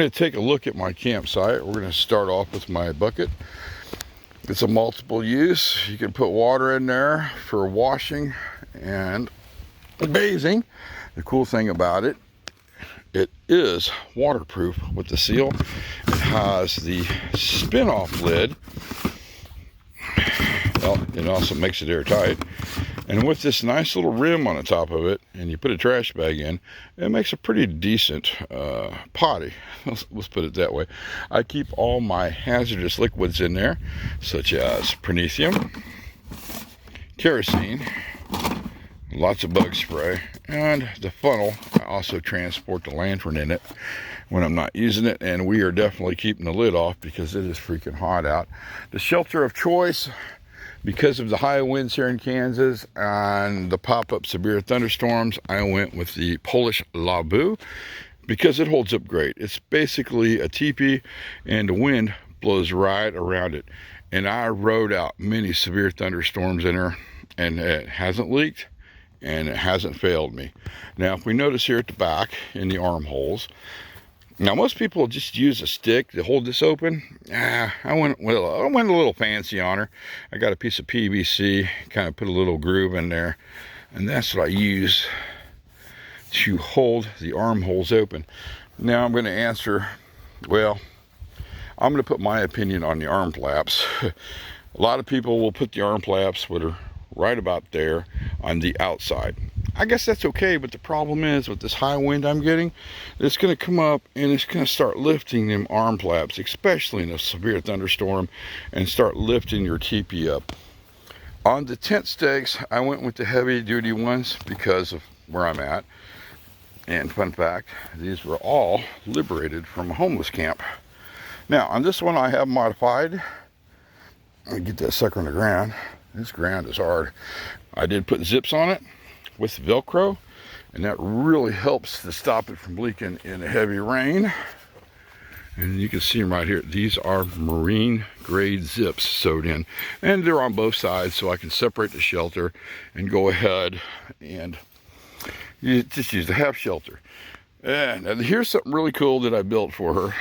going to take a look at my campsite. We're going to start off with my bucket. It's a multiple use. You can put water in there for washing and bathing. The cool thing about it, it is waterproof with the seal. It has the spin-off lid. Well, it also makes it airtight. And with this nice little rim on the top of it, and you put a trash bag in, it makes a pretty decent potty. Let's put it that way. I keep all my hazardous liquids in there, such as promethium, kerosene, lots of bug spray, and the funnel. I also transport the lantern in it when I'm not using it, and we are definitely keeping the lid off because it is freaking hot out. The shelter of choice, because of the high winds here in Kansas and the pop-up severe thunderstorms, I went with the Polish Labu because it holds up great. It's basically a teepee and the wind blows right around it. And I rode out many severe thunderstorms in her and it hasn't leaked and it hasn't failed me. Now, if we notice here at the back in the armholes, now most people just use a stick to hold this open. I went a little fancy on her. I got a piece of PVC, kind of put a little groove in there, and that's what I use to hold the armholes open. Now I'm going to answer, well, I'm going to put my opinion on the arm flaps. A lot of people will put the arm flaps that are right about there on the outside. I guess that's okay, but the problem is with this high wind I'm getting, it's going to come up and it's going to start lifting them arm flaps, especially in a severe thunderstorm, and start lifting your teepee up. On the tent stakes, I went with the heavy duty ones because of where I'm at. And fun fact, these were all liberated from a homeless camp. Now on this one I have modified. Let me get that sucker on the ground. This ground is hard. I did put zips on it with Velcro, and that really helps to stop it from leaking in a heavy rain. And you can see them right here. These are marine grade zips sewed in, and they're on both sides, so I can separate the shelter and go ahead and you just use the half shelter. And here's something really cool that I built for her.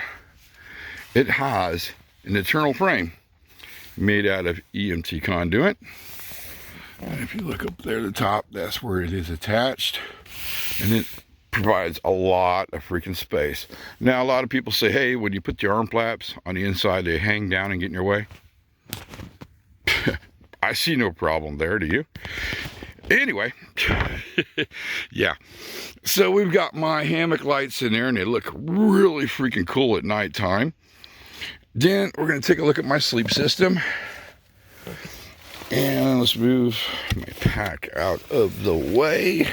It has an internal frame made out of EMT conduit. And if you look up there at the top, that's where it is attached. And it provides a lot of freaking space. Now, a lot of people say, hey, when you put the arm flaps on the inside, they hang down and get in your way. I see no problem there, do you? Anyway, yeah. So we've got my hammock lights in there, and they look really freaking cool at nighttime. Then we're going to take a look at my sleep system. And let's move my pack out of the way.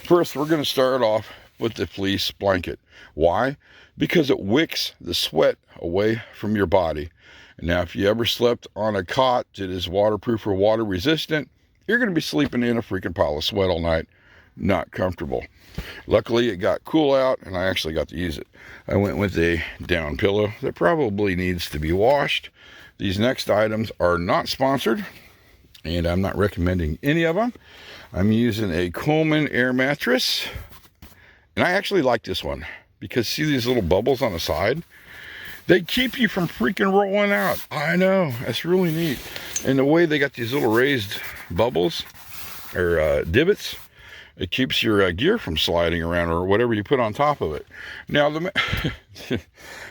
First, we're going to start off with the fleece blanket. Why? Because it wicks the sweat away from your body. And now, if you ever slept on a cot that is waterproof or water resistant, you're going to be sleeping in a freaking pile of sweat all night. Not comfortable. Luckily, it got cool out, and I actually got to use it. I went with a down pillow that probably needs to be washed. These next items are not sponsored, and I'm not recommending any of them. I'm using a Coleman air mattress, and I actually like this one because see these little bubbles on the side? They keep you from freaking rolling out. I know, that's really neat. And the way they got these little raised bubbles or divots, it keeps your gear from sliding around or whatever you put on top of it. Now,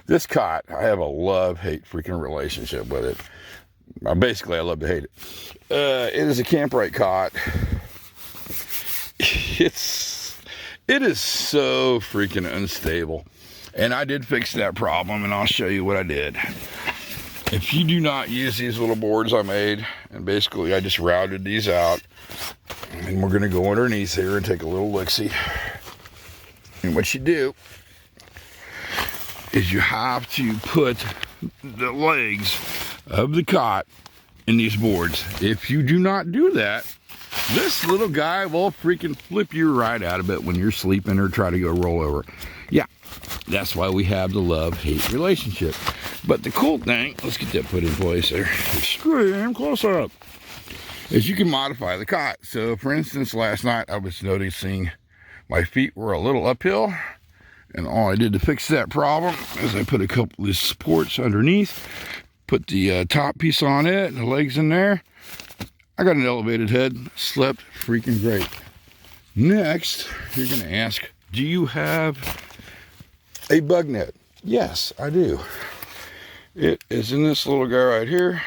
this cot, I have a love-hate freaking relationship with it. Basically, I love to hate it. It is a Camprite cot. It is so freaking unstable. And I did fix that problem, and I'll show you what I did. If you do not use these little boards I made, and basically I just routed these out, and we're going to go underneath here and take a little look-see. And what you do is you have to put the legs of the cot in these boards. If you do not do that, this little guy will freaking flip you right out of it when you're sleeping or try to go roll over. Yeah, that's why we have the love-hate relationship. But the cool thing, let's get that put in place there. Extreme close-up. Is you can modify the cot. So, for instance, last night I was noticing my feet were a little uphill. And all I did to fix that problem is I put a couple of supports underneath, put the top piece on it, and the legs in there. I got an elevated head, slept freaking great. Next, you're gonna ask, do you have a bug net? Yes, I do. It is in this little guy right here,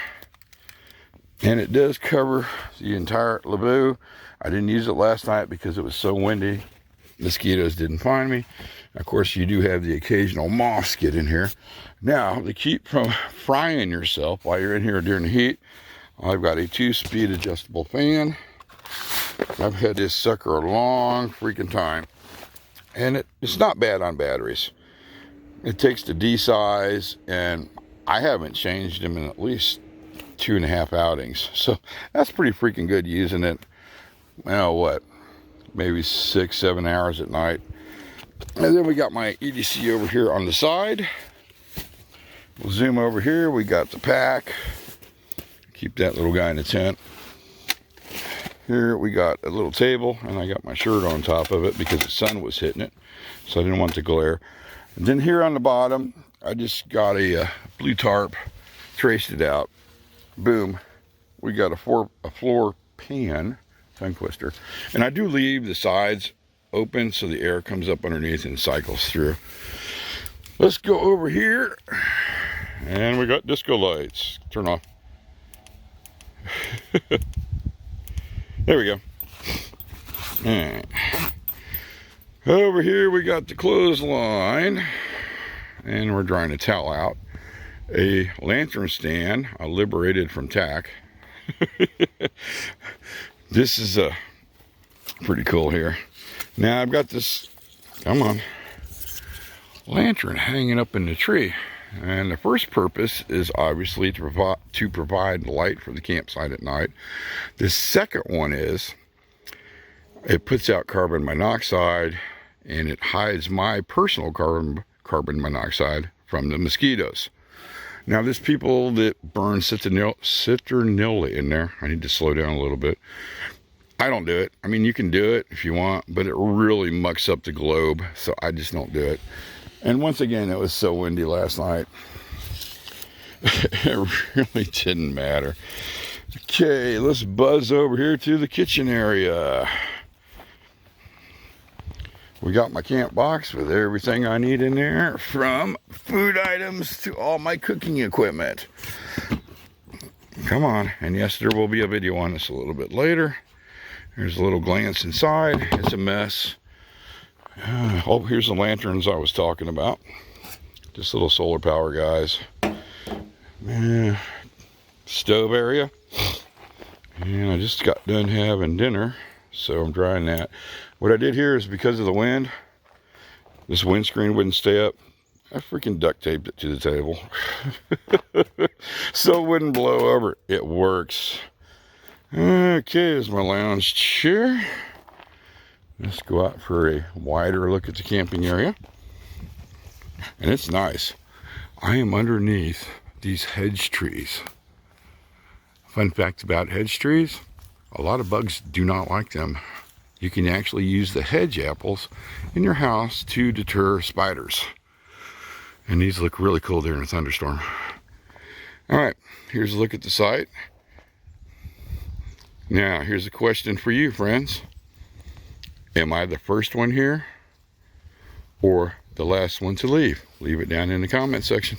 and it does cover the entire labu. I didn't use it last night because it was so windy. Mosquitoes didn't find me. Of course, you do have the occasional moths get in here. Now, to keep from frying yourself while you're in here during the heat, I've got a 2-speed adjustable fan. I've had this sucker a long freaking time, and it's not bad on batteries. It takes the D size, and I haven't changed them in at least 2.5 outings. So that's pretty freaking good using it, well, what, maybe 6-7 hours at night. And then we got my EDC over here on the side. We'll zoom over here. We got the pack. Keep that little guy in the tent. Here we got a little table, and I got my shirt on top of it because the sun was hitting it, so I didn't want the glare. And then here on the bottom, I just got a blue tarp, traced it out. Boom. We got a floor pan, tongue twister. And I do leave the sides open so the air comes up underneath and cycles through. Let's go over here. And we got disco lights. Turn off. There we go. Right. Over here we got the clothesline, and we're drying a towel out. A lantern stand I liberated from tack. This is pretty cool here. Now I've got this, come on, lantern hanging up in the tree. And the first purpose is obviously to provide light for the campsite at night. The second one is it puts out carbon monoxide, and it hides my personal carbon monoxide from the mosquitoes. Now there's people that burn citronella in there. I need to slow down a little bit. I don't do it. I mean, you can do it if you want, but it really mucks up the globe, so I just don't do it. And once again, it was so windy last night. It really didn't matter. Okay, let's buzz over here to the kitchen area. We got my camp box with everything I need in there, from food items to all my cooking equipment. Come on. And yes, there will be a video on this a little bit later. There's a little glance inside. It's a mess. Oh, here's the lanterns I was talking about. Just little solar power guys. Stove area. And I just got done having dinner, so I'm drying that. What I did here is, because of the wind, this windscreen wouldn't stay up. I freaking duct taped it to the table. So it wouldn't blow over. It works. Okay, here's my lounge chair. Let's go out for a wider look at the camping area. And it's nice. I am underneath these hedge trees. Fun fact about hedge trees, a lot of bugs do not like them. You can actually use the hedge apples in your house to deter spiders. And these look really cool during a thunderstorm. All right, here's a look at the site. Now, here's a question for you, friends. Am I the first one here or the last one to leave? Leave it down in the comment section.